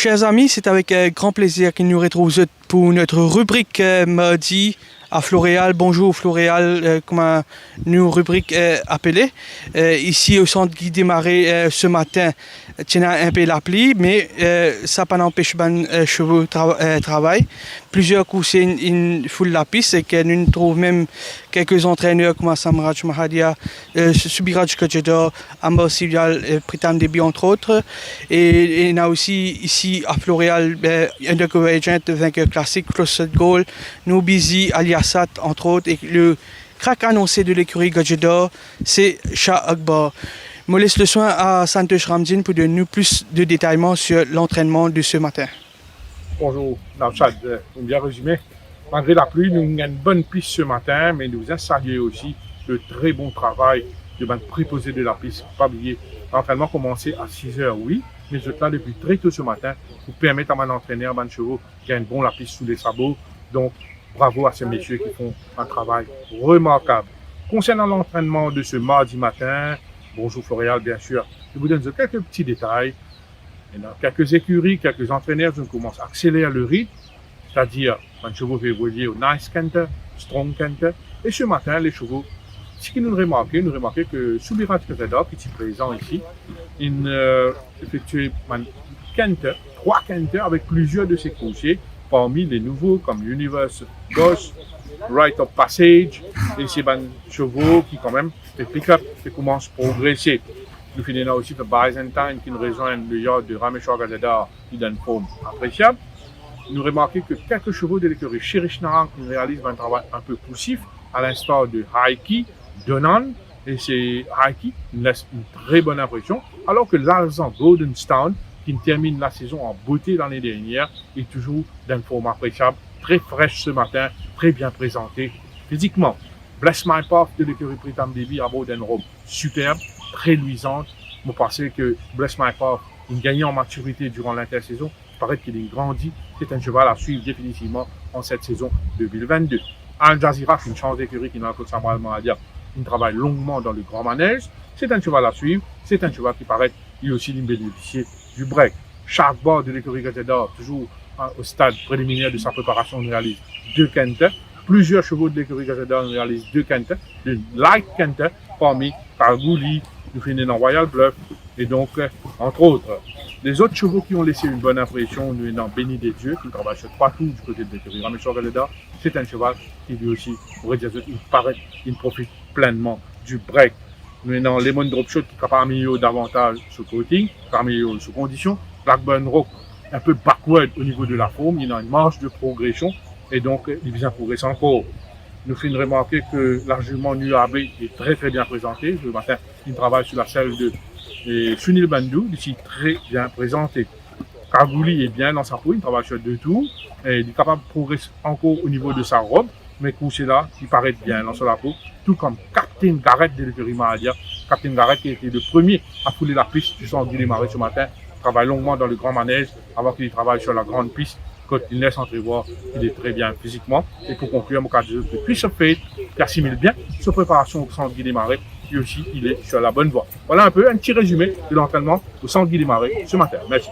Chers amis, c'est avec grand plaisir que nous retrouvons pour notre rubrique mardi à Floréal. Bonjour Floréal, comme nous rubrique appelée. Ici au centre Guy Desmarais ce matin, tu as un peu la pluie, mais ça pas n'empêche pas chevaux travail. Plusieurs coups, c'est une foule la piste et que nous trouvons même quelques entraîneurs comme Samraj Mahadia, Subiraj Kajeda, Amber Sivial, Pritam Debi entre autres. Et on a aussi ici à Floréal Undercover Agent, vainqueur classique, Crossed Goal, Noubizi, Aliasat entre autres. Et le crack annoncé de l'écurie Gajeda, c'est Shah Akbar. Je me laisse le soin à Santosh Ramzin pour donner plus de détails sur l'entraînement de ce matin. Bonjour, Nauchad, bien résumé. Malgré la pluie, nous avons une bonne piste ce matin, mais nous avons salué aussi le très bon travail de préposé de la piste. Pas oublier, l'entraînement commencé à 6h, oui, mais je suis là depuis très tôt ce matin pour permettre à mon entraîneur, mon chevaux, qui gagne bon la piste sous les sabots. Donc, bravo à ces messieurs qui font un travail remarquable. Concernant l'entraînement de ce mardi matin, bonjour Floréal, bien sûr, je vous donne quelques petits détails. Il y a quelques écuries, quelques entraîneurs qui commencent à accélérer le rythme, c'est-à-dire les chevaux vont évoluer au nice canter, strong canter. Et ce matin, les chevaux, ce que nous remarquons que Subirat Kazada, qui est présent ici, il effectue un canter, 3 canters avec plusieurs de ses coursiers, parmi les nouveaux comme Universe Ghost, Rite of Passage, et ces chevaux qui quand même, les pick-up, qui commencent à progresser. Nous finissons aussi par Byzantine qui nous rejoint le yard de Rameshwar Gazada qui donne une forme appréciable. Nous remarquons que quelques chevaux de l'écurie Shirish Narang qui réalisent un travail un peu poussif, à l'instar de Haiki, Donan, et c'est Haiki qui laisse une très bonne impression, alors que l'Alzan Golden Stone qui termine la saison en beauté l'année dernière est toujours d'une forme appréciable, très fraîche ce matin, très bien présentée physiquement. Bless My Path de l'écurie Pritam Debi à bord d'une robe superbe, très luisante. Je pense que Bless My Path, une gagnant en maturité durant l'intersaison, il paraît qu'il est grandi. C'est un cheval à suivre définitivement en cette saison 2022. Al Jazeera, une chance d'écurie qui n'a pas de Samuel Mahadia, il travaille longuement dans le grand manège. C'est un cheval à suivre. C'est un cheval qui paraît, il aussi bénéficier du break. Chaque bord de l'écurie Gazeda, toujours au stade préliminaire de sa préparation, on réalise 2 canter. Plusieurs chevaux de l'écurie Gazeda réalisent 2 canter, de light canter, parmi Kargouli, nous finissons dans Royal Bluff, et donc, entre autres. Les autres chevaux qui ont laissé une bonne impression, nous sommes Béni des Dieux, qui travaille sur 3 tours du côté de l'écurie Rameshwar Gazeda. C'est un cheval qui lui aussi, il profite pleinement du break. Nous sommes Lemon Drop Shot qui est capable d'améliorer davantage ce coating, d'améliorer sous condition. Blackburn Rock, un peu backward au niveau de la forme, il a une marge de progression. Et donc, il vient progresser encore. Nous finissons remarquer que l'argument UAB est très très bien présenté. Ce matin, il travaille sur la selle de Sunil Bandhu, ici très bien présenté. Kargouli est bien dans sa peau, il travaille sur 2 tours. Et il est capable de progresser encore au niveau de sa robe. Mais couché là, il paraît bien dans la peau. Tout comme Captain Garrett de l'écurie Mahadia. Captain Garrett qui a été le premier à fouler la piste du centre Guy Desmarais ce matin. Il travaille longuement dans le grand manège avant qu'il travaille sur la grande piste. Quand il laisse entrevoir, il est très bien physiquement. Et pour conclure, mon cas de Christophe Fate, qui assimile bien sa préparation au centre Guy Desmarais, et aussi il est sur la bonne voie. Voilà un peu un petit résumé de l'entraînement au centre Guy Desmarais ce matin. Merci.